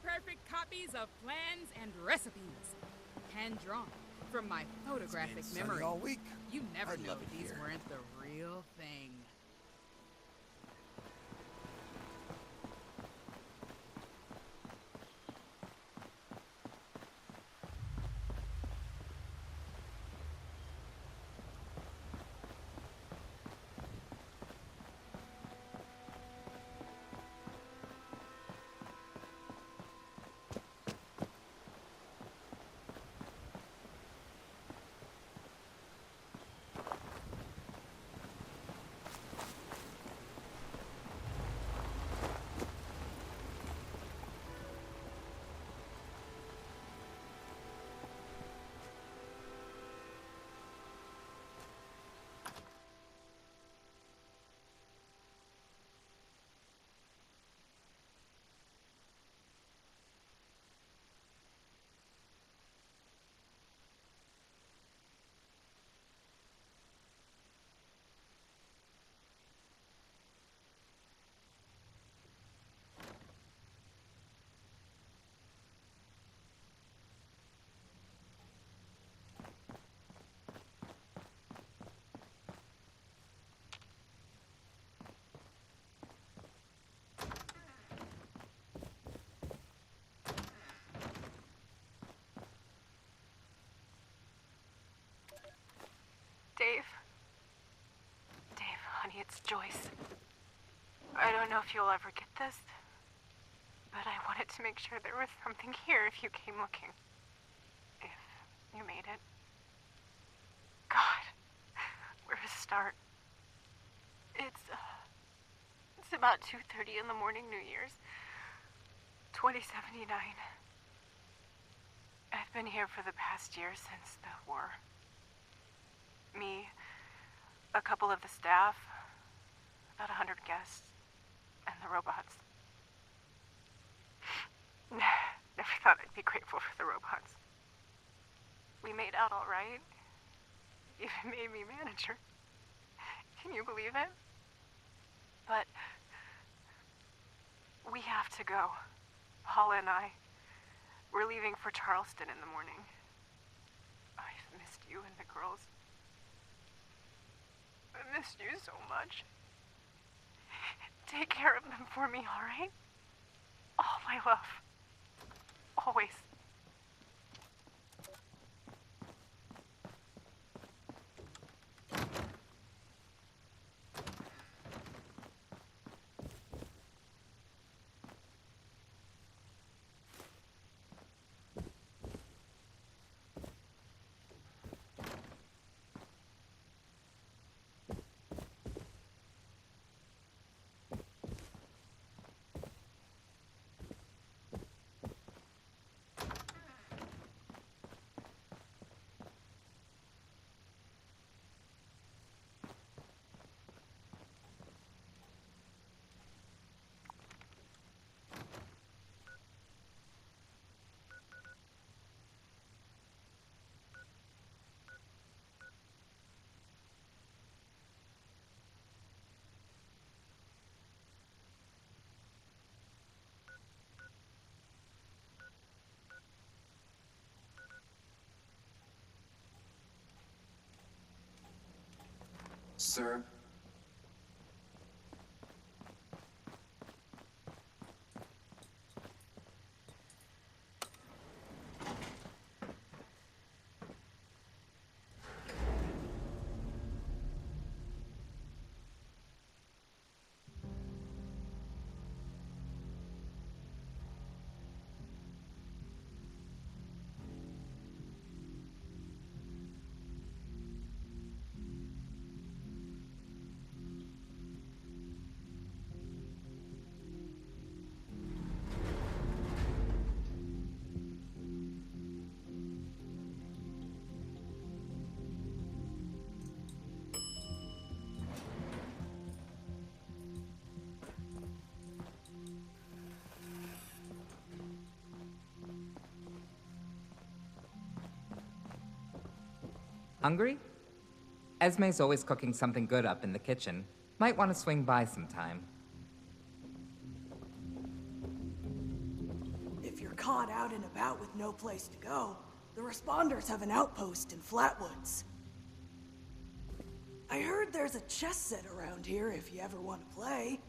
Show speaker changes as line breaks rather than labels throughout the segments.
picture-perfect copies of plans and recipes. Hand-drawn from my photographic
Sunny
memory.
all week.
You never
I'd
know
love it
these
here.
weren't the real thing.
Dave? Dave, honey, it's Joyce. I don't know if you'll ever get this, but I wanted to make sure there was something here if you came looking. If you made it. God, where to start? It's about 2:30 in the morning, New Year's, 2079. I've been here for the past year since the war. Me, a couple of the staff, about 100 guests, and the robots. Never thought I'd be grateful for the robots. We made out all right. Even made me manager. Can you believe it? But we have to go. Paula and I. We're leaving for Charleston in the morning. I've missed you and the girls. I missed you so much. Take care of them for me, all right? All my love. Always.
Sir?
Hungry? Esme's always cooking something good up in the kitchen. Might want to swing by sometime.
If caught out and about with no place to go, the responders have an outpost in Flatwoods. I heard there's a chess set around here if you ever want to play.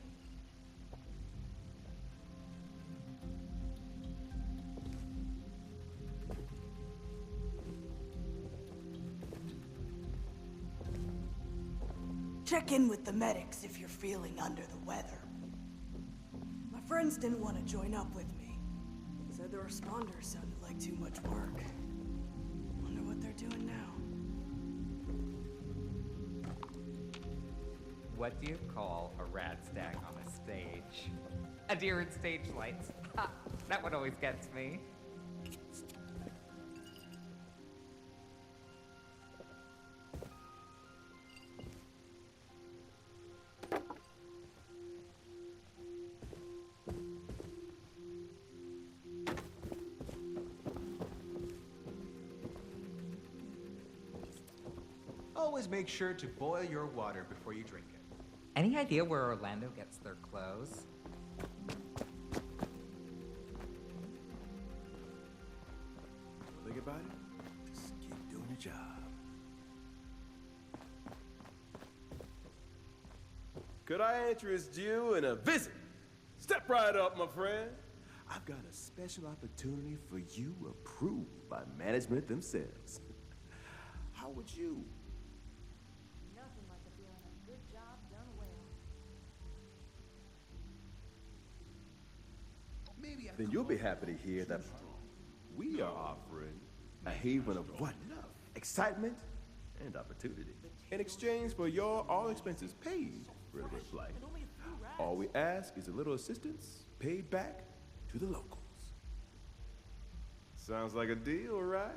Check in with the medics if you're feeling under the weather. My friends didn't want to join up with me. Said the responders sounded like too much work. Wonder what they're doing now.
What do you call a rad stag on a stage? A deer in stage lights. Ha! That one always gets me.
Always make sure to boil your water before you drink it.
Any idea where Orlando gets their clothes?
Think about it. Just keep doing your job. Could I interest you in a visit? Step right up, my friend. I've got a special opportunity for you approved by management themselves. How would you?
Nothing like the feeling of a good job done well.
Then you'll be happy to hear that we are offering a haven of what? Excitement and opportunity. In exchange for your all expenses paid for a good flight. All we ask is a little assistance paid back to the locals. Sounds like a deal, right?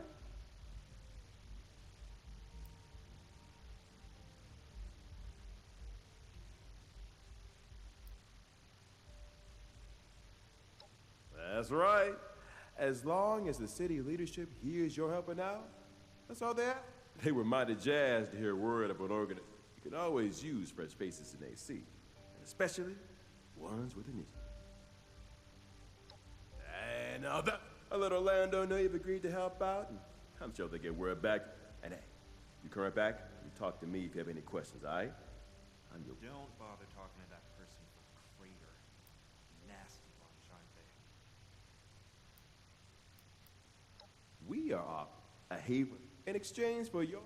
That's right. As long as the city leadership hears you're helping out, that's all they ask. They were mighty jazzed to hear word of an organization. You can always use fresh faces in AC, and especially ones with initiative. And a little Orlando know you've agreed to help out, and I'm sure they'll get word back. And hey, you come right back and talk to me if you have any questions, all right? I'm your...
Don't bother talking to that person from Crater. Nasty bunch, aren't they?
We are off a haven in exchange for your...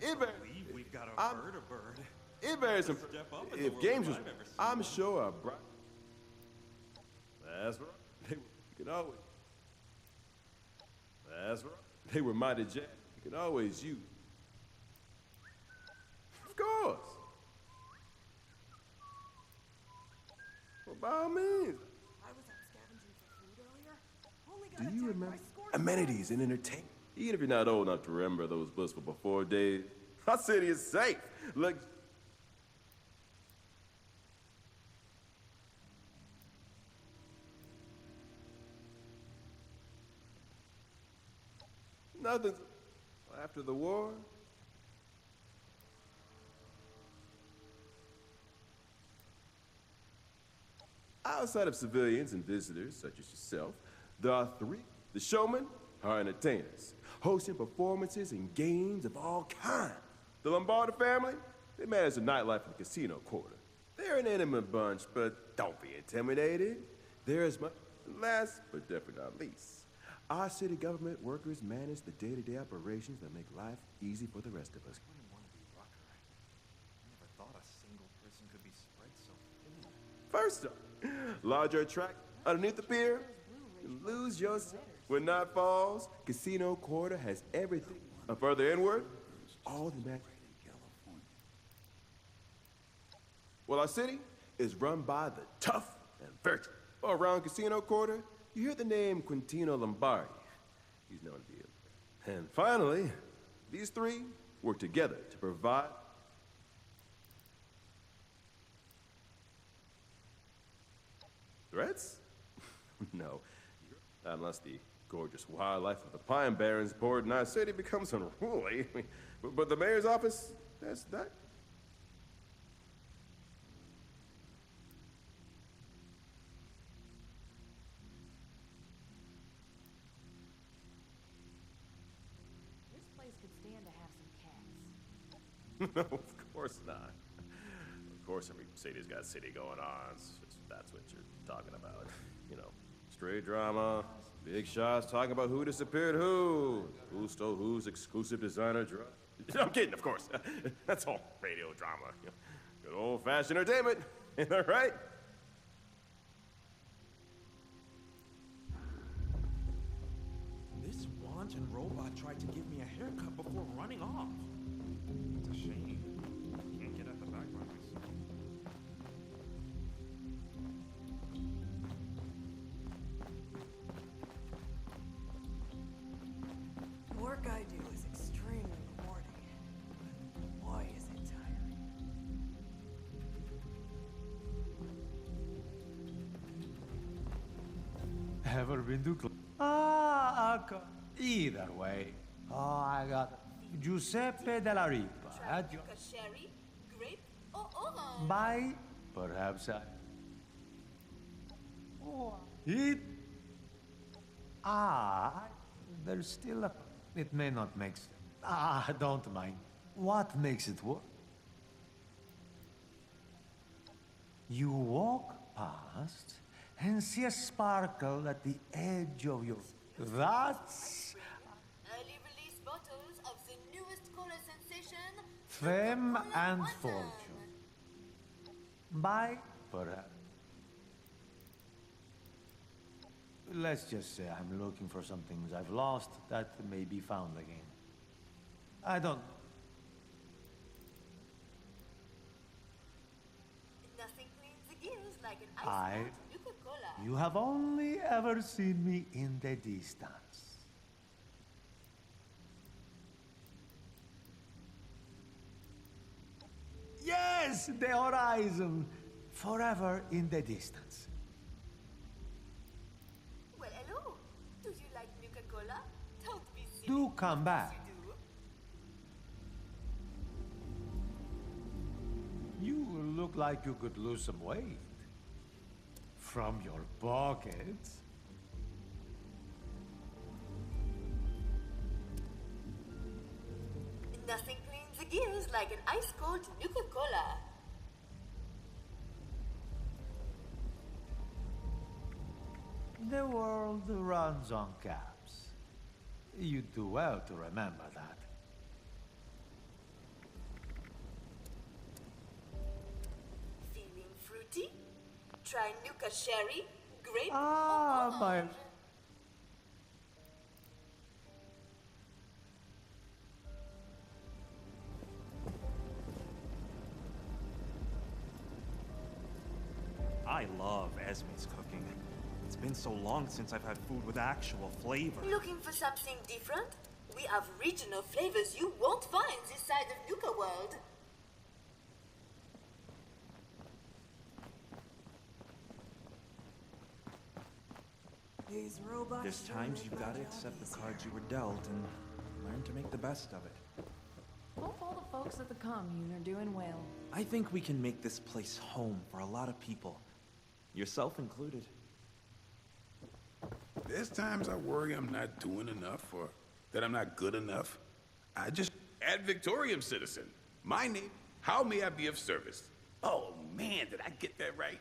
Can't believe we've got a bird.
It varies some...
Step up in the
If
world
games
that
was...
I've ever seen.
I'm sure a bright... That's right. You can always... That's right. They were mighty jacked. You can always use... Of course. Well, by all means.
I was out scavenging for food earlier. Only got
Do you
attacked by
remember
scores of
amenities and entertainment? Even if you're not old enough to remember those blissful before days, our city is safe. Look... Nothing. After the war, outside of civilians and visitors such as yourself, there are three. The showmen are entertainers, hosting performances and games of all kinds. The Lombardo family, they manage the nightlife in the casino quarter. They're an intimate bunch, but don't be intimidated. They're as much, last but definitely not least. Our city government workers manage the day-to-day operations that make life easy for the rest of us.
I wouldn't want to be Rucker. I never thought a single person could be spread so thin.
First up, larger track underneath the pier. You lose your... When night falls, Casino Quarter has everything. And further inward, all the magic. Well, our city is run by the tough and virtuous. Around Casino Quarter, you hear the name Quintino Lombardi. He's known to be. And finally, these three work together to provide... Threats? No. Not unless the gorgeous wildlife of the Pine Barrens board in our city becomes unruly. But the mayor's office, that's that. No, of course not. Of course every city's got city going on. It's just, that's what you're talking about. You know, straight drama, big shots talking about who disappeared who stole whose exclusive designer drug. I'm kidding, of course. That's all radio drama. You know, good old-fashioned entertainment. Ain't that right?
This wanton robot tried to give me a haircut before running off. It's a shame. Can't get at the back by myself.
The work I do is extremely rewarding, but boy is it tiring.
Ever been to either way. Oh, I got Giuseppe della Ripa at your...
Sherry, grape, or orange?
By perhaps I... Oh, it... there's still a... It may not make sense. Don't mind. What makes it work? You walk past and see a sparkle at the edge of your... That's...
Early release bottles of the newest cola sensation,
Fame
Coca-Cola
and
Wanton.
fortune. By perhaps. Let's just say I'm looking for some things I've lost that may be found again. I don't...
Nothing cleans the gears like an
I-
ice cold Coca-Cola.
You have only ever seen me in the distance. Yes, the horizon. Forever in the distance.
Well, hello. Do you like Coca-Cola? Don't be silly.
Do come back.
You do.
You look like you could lose some weight. From your pockets.
Nothing cleans the gears like an ice cold Coca-Cola.
The world runs on caps. You do well to remember that.
Feeling fruity? Try Nuka Sherry, grape,
Ah,
or
my...
orange.
I love Esme's cooking. It's been so long since I've had food with actual flavor.
Looking for something different? We have regional flavors you won't find this side of Nuka World.
These robots.
There's
sure
times
make
you've
my
got to
job
accept the
easier.
cards you were dealt and learn to make the best of it.
Hope all the folks at the commune are doing well.
I think we can make this place home for a lot of people, yourself included.
There's times I worry I'm not doing enough or that I'm not good enough. I just ad Victoriam citizen. My name, how may I be of service? Oh man, did I get that right?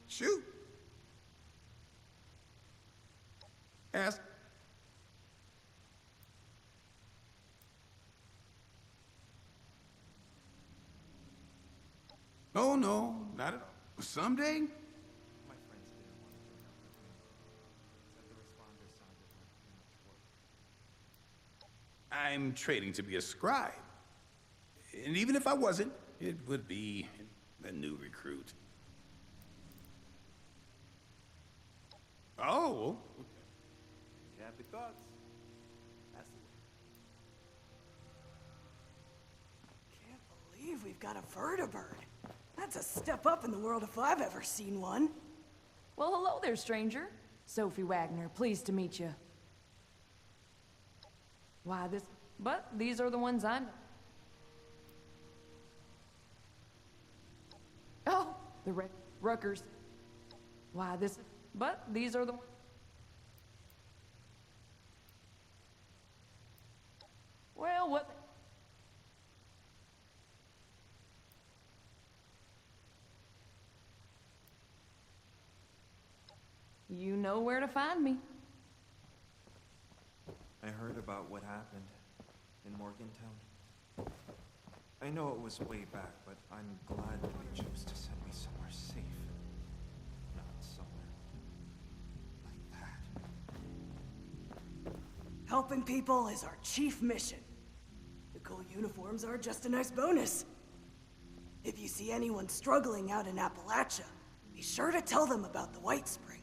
Shoot. Ask. Oh no, not at all. Someday?
My friends didn't want to join up with me. Said the responder sounded like too much work.
I'm training to be a scribe. And even if I wasn't, it would be a new recruit. Oh.
Happy thoughts. That's the
Can't believe we've got a vertibird. That's a step up in the world if I've ever seen one.
Well, hello there, stranger. Sophie Wagner, pleased to meet you. Why, this... But these are the ones I know. Oh, the Ruckers. Why, this... But these are the ones... Well, what... You know where to find me.
I heard about what happened in Morgantown. I know it was way back, but I'm glad that they chose to send me somewhere safe. Not somewhere like that.
Helping people is our chief mission. The cool uniforms are just a nice bonus. If you see anyone struggling out in Appalachia, be sure to tell them about the White Spring.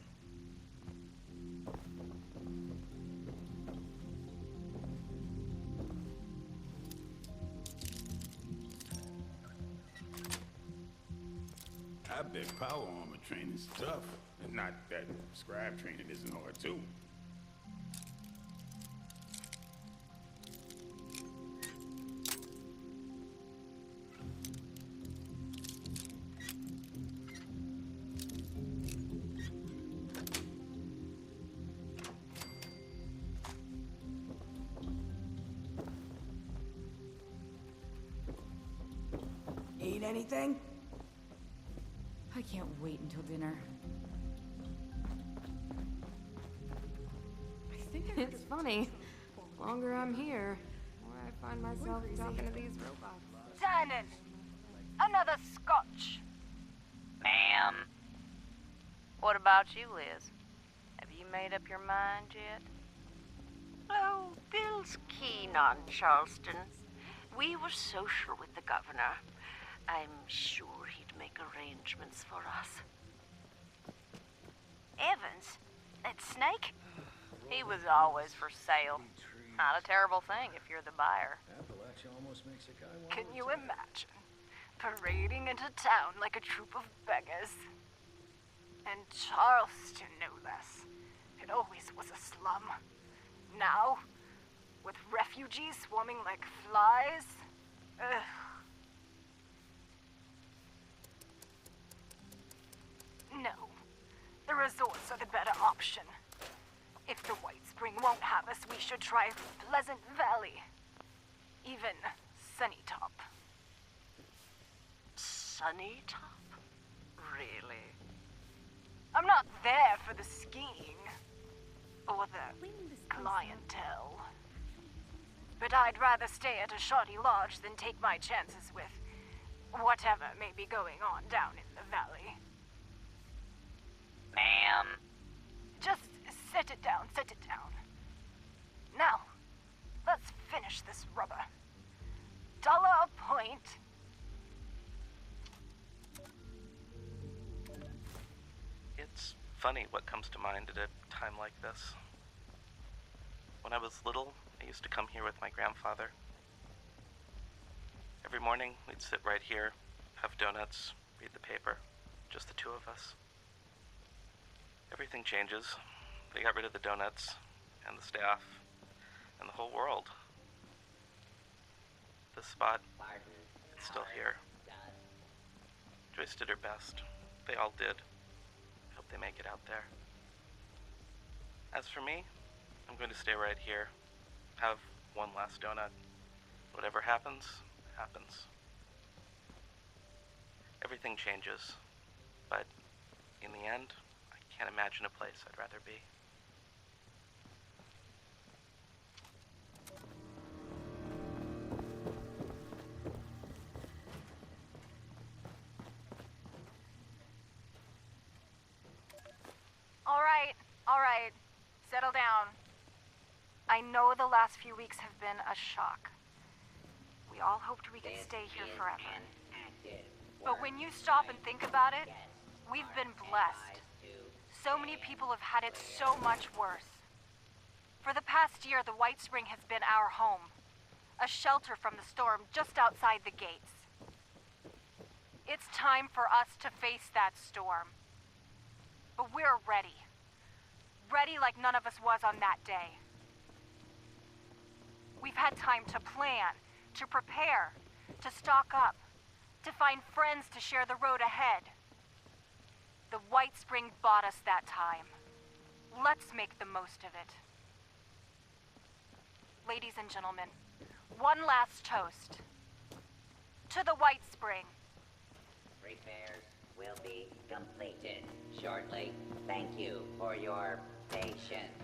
I bet power armor training's tough. And not that scribe training isn't hard, too.
Eat anything?
I can't wait until dinner. It's funny. The longer I'm here, the more I find myself talking to these robots.
Tannen! Another scotch!
Ma'am. What about you, Liz? Have you made up your mind yet? Oh, Bill's keen on Charleston. We were social with the governor. I'm sure he'd make arrangements for us. Evans? That snake? He was always for sale. Not a terrible thing if you're the buyer.
Appalachia almost makes a guy want
Can you imagine? Parading into town like a troop of beggars. And Charleston, no less. It always was a slum. Now, with refugees swarming like flies, ugh. No. The resorts are the better option. If the White Spring won't have us, we should try Pleasant Valley. Even Sunnytop.
Sunnytop? Really?
I'm not there for the skiing. Or the clientele. But I'd rather stay at a shoddy lodge than take my chances with whatever may be going on down in the valley.
Ma'am.
Just set it down, set it down. Now, let's finish this rubber. $1 a point.
It's funny what comes to mind at a time like this. When I was little, I used to come here with my grandfather. Every morning, we'd sit right here, have donuts, read the paper, just the two of us. Everything changes. They got rid of the donuts, and the staff, and the whole world. This spot, it's still here. Joyce did her best. They all did. I hope they make it out there. As for me, I'm going to stay right here. Have one last donut. Whatever happens, happens. Everything changes, but in the end, I can't imagine a place I'd rather be.
All right. Settle down. I know the last few weeks have been a shock. We all hoped we could stay here forever. But when you stop and think about it, we've been blessed. So many people have had it so much worse. For the past year, the White Spring has been our home. A shelter from the storm just outside the gates. It's time for us to face that storm. But we're ready. Ready like none of us was on that day. We've had time to plan, to prepare, to stock up, to find friends to share the road ahead. The White Spring bought us that time. Let's make the most of it. Ladies and gentlemen, One last toast. To the White Spring.
Repairs will be completed shortly. Thank you for your patience.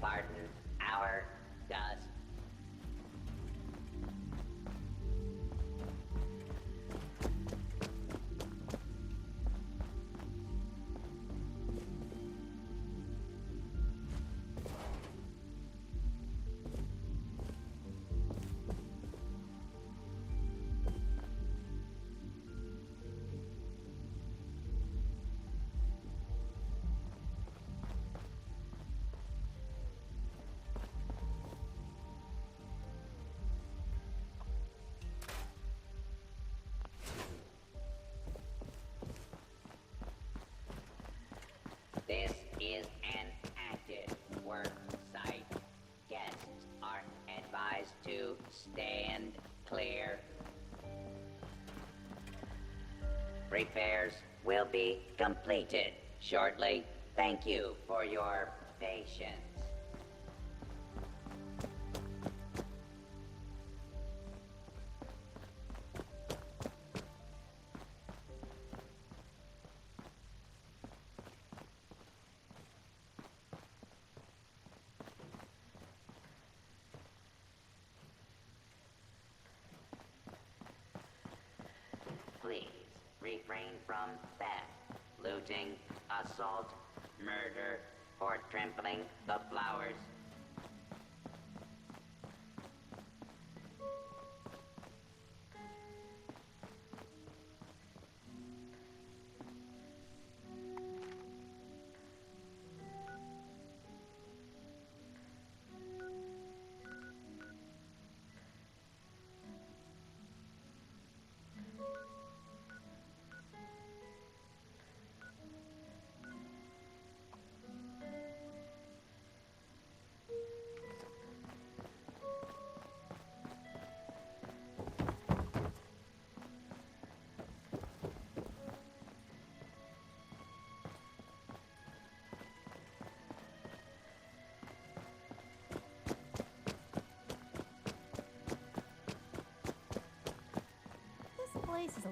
Pardon our dust. This is an active work site. Guests are advised to stand clear. Repairs will be completed shortly. Thank you for your patience. Please refrain from theft, looting, assault, murder, or trampling the flowers.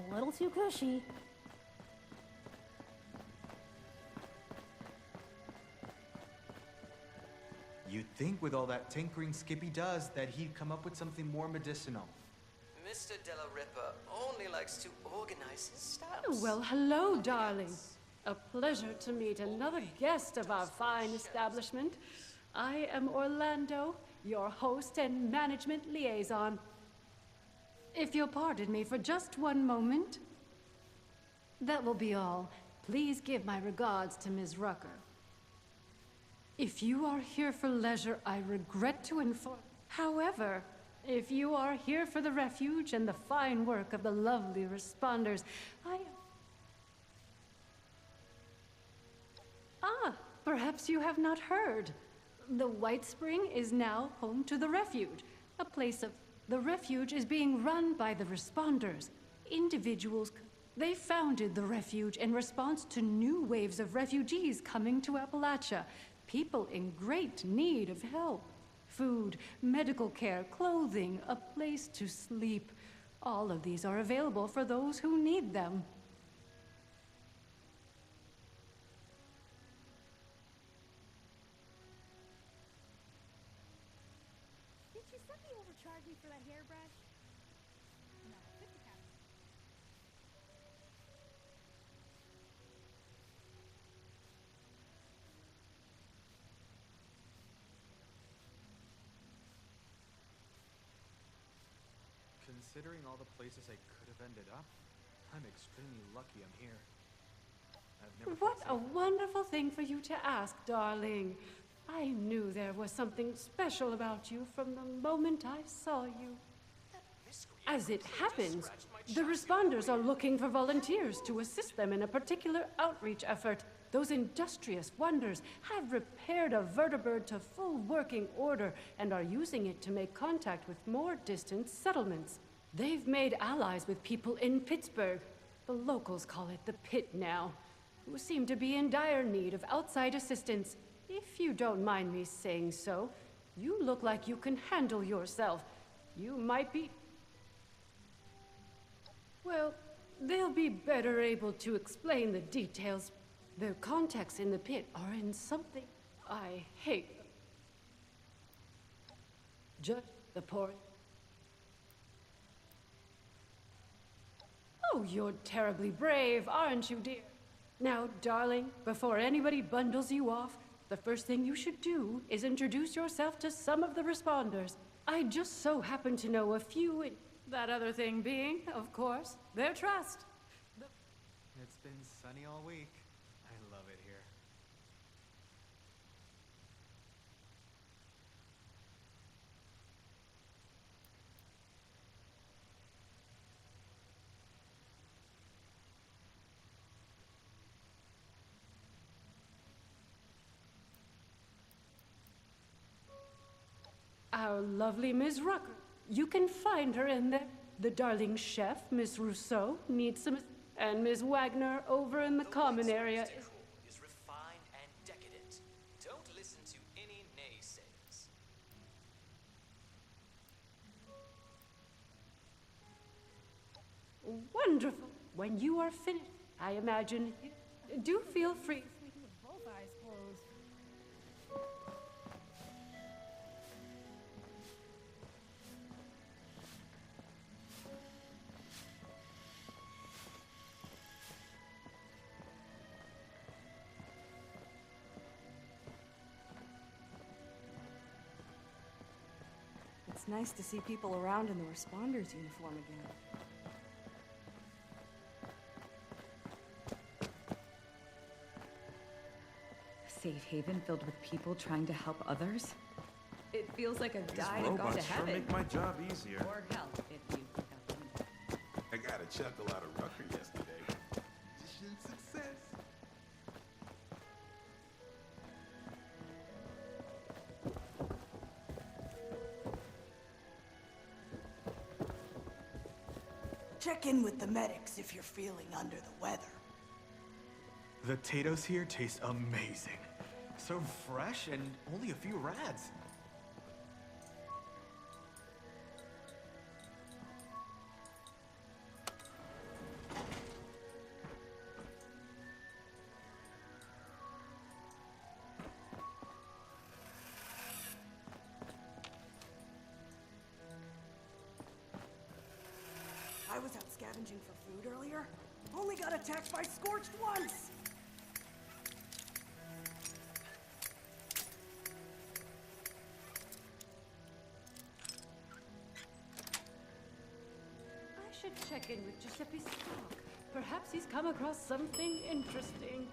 a little too cushy.
You'd think with all that tinkering Skippy does that he'd come up with something more medicinal.
Mr. Della Ripa only likes to organize his stouts.
Well, hello, darling. A pleasure to meet another guest of our fine establishment. I am Orlando, your host and management liaison. If you'll pardon me for just one moment. That will be all. Please give my regards to Ms. Rucker. If you are here for leisure, I regret to inform. However, if you are here for the refuge and the fine work of the lovely responders, perhaps you have not heard. The White Spring is now home to the refuge, a place of... The refuge is being run by the responders, individuals. They founded the refuge in response to new waves of refugees coming to Appalachia, people in great need of help. Food, medical care, clothing, a place to sleep. All of these are available for those who need them.
Did you suddenly overcharge me for that hairbrush? No, 50 pounds.
Considering all the places I could have ended up, I'm extremely lucky I'm here. I've never
What a wonderful thing for you to ask, darling. I knew there was something special about you from the moment I saw you. As it happens, the responders are looking for volunteers to assist them in a particular outreach effort. Those industrious wonders have repaired a vertibird to full working order and are using it to make contact with more distant settlements. They've made allies with people in Pittsburgh. The locals call it the Pit now, who seem to be in dire need of outside assistance. If you don't mind me saying so, you look like you can handle yourself. You might be... Well, they'll be better able to explain the details. Their contacts in the Pit are in something I hate. Just the poor... Oh, you're terribly brave, aren't you, dear? Now, darling, before anybody bundles you off, the first thing you should do is introduce yourself to some of the responders. I just so happen to know a few, that other thing being, of course, their trust.
It's been sunny all week. I love it here.
Our lovely Ms. Rucker. You can find her in there. The darling chef, Miss Rousseau, needs some... And Ms. Wagner over in the common area
is refined and decadent. Don't listen to any naysayers.
Wonderful. When you are finished, I imagine... Do feel free.
Sleeping with both eyes closed.
It's nice to see people around in the responders uniform again.
A safe haven filled with people trying to help others? It feels like I've
These
died and gone to
robots sure
heaven.
make my job easier.
Or hell, if you have them.
I got a chuckle out of Rucker yesterday. Mission success.
Check in with the medics if you're feeling under the weather.
The potatoes here taste amazing. So fresh and only a few rads.
scavenging for food earlier? Only got attacked by Scorched once!
I should check in with Giuseppe Stark. Perhaps he's come across something interesting.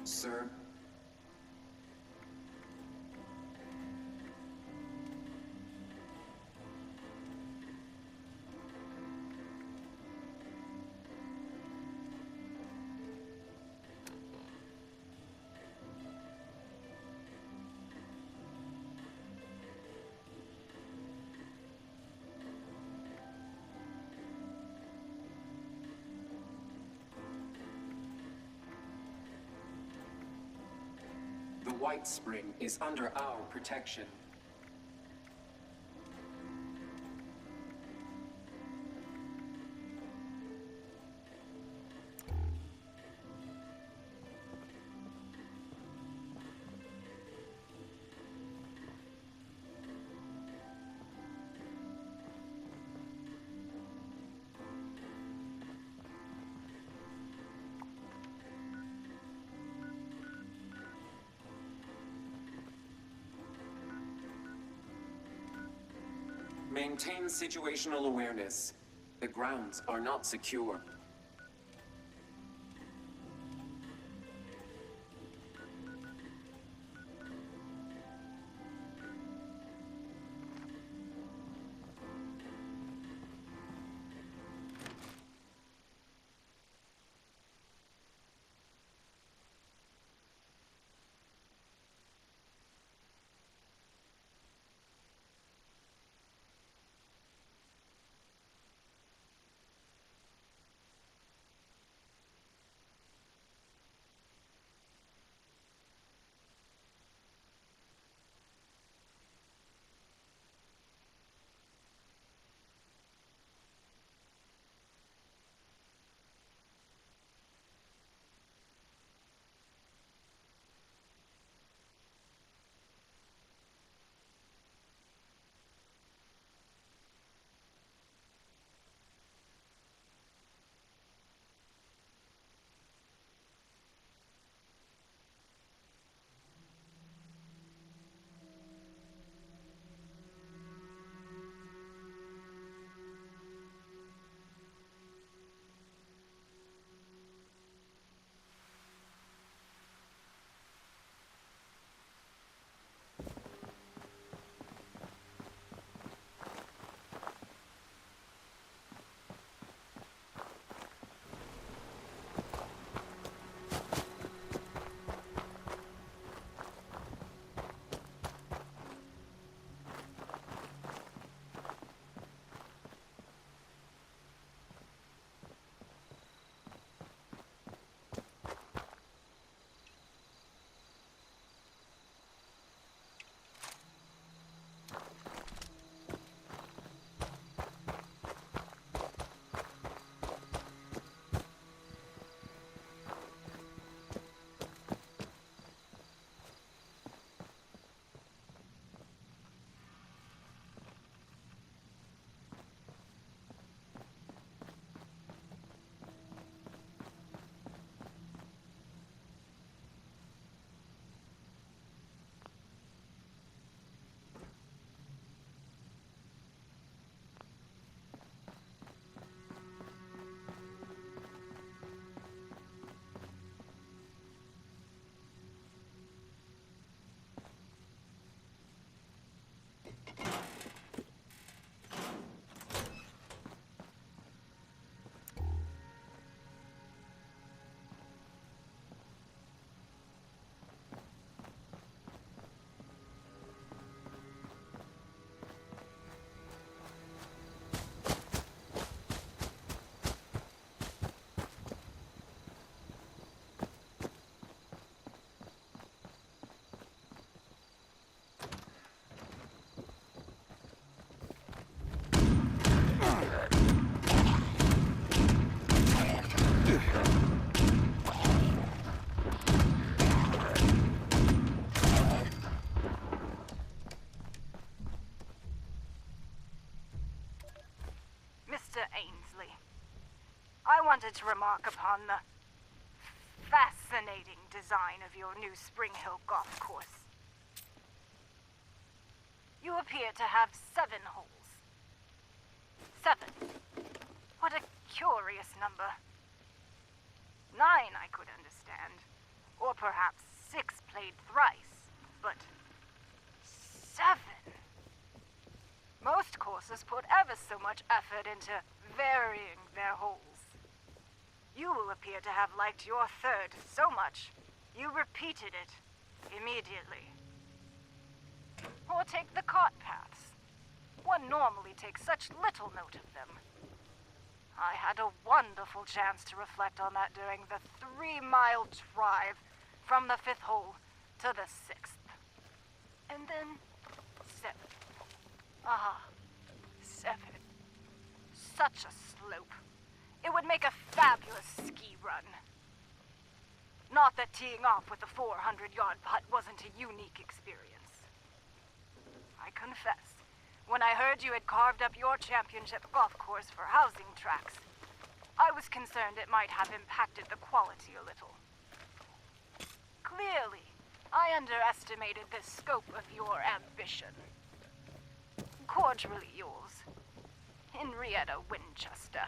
Sir? The White Spring is under our protection. Maintain situational awareness. The grounds are not secure.
Mr. Ainsley, I wanted to remark upon the fascinating design of your new Spring Hill golf course. You appear to have 7 holes. 7. What a curious number. 9 I could understand. Or perhaps 6 played thrice. But 7? Most courses put ever so much effort into varying their holes. You will appear to have liked your 3rd so much, you repeated it immediately. Or take the cart paths. One normally takes such little note of them. I had a wonderful chance to reflect on that during the 3-mile drive from the 5th hole to the 6th. And then 7. 7. Such a slope. It would make a fabulous ski run. Not that teeing off with a 400-yard putt wasn't a unique experience. I confess, when I heard you had carved up your championship golf course for housing tracks, I was concerned it might have impacted the quality a little. Clearly, I underestimated the scope of your ambition. Cordially yours, Henrietta Winchester.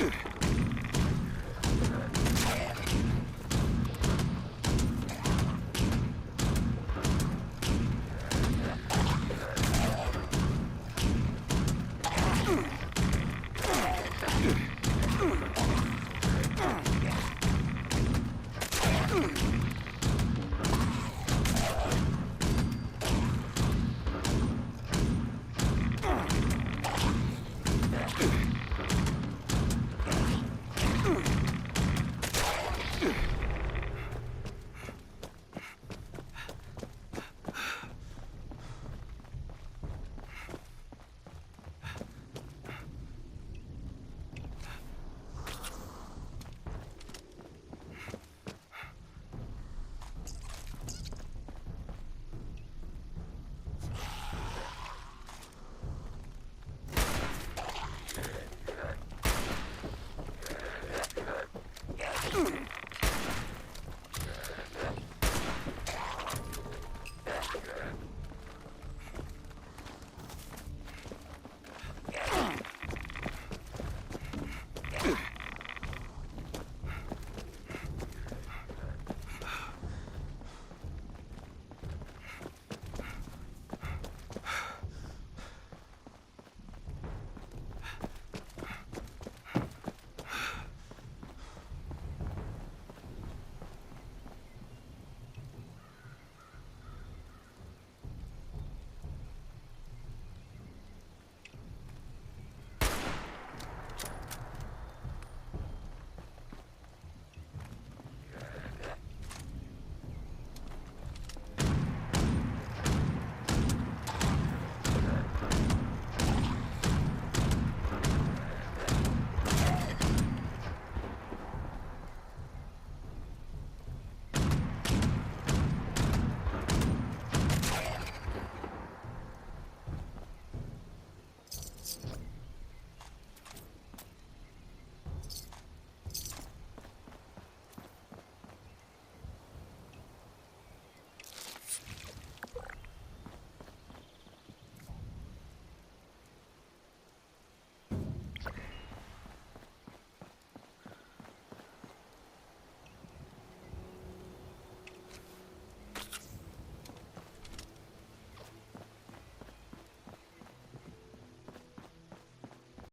Ugh.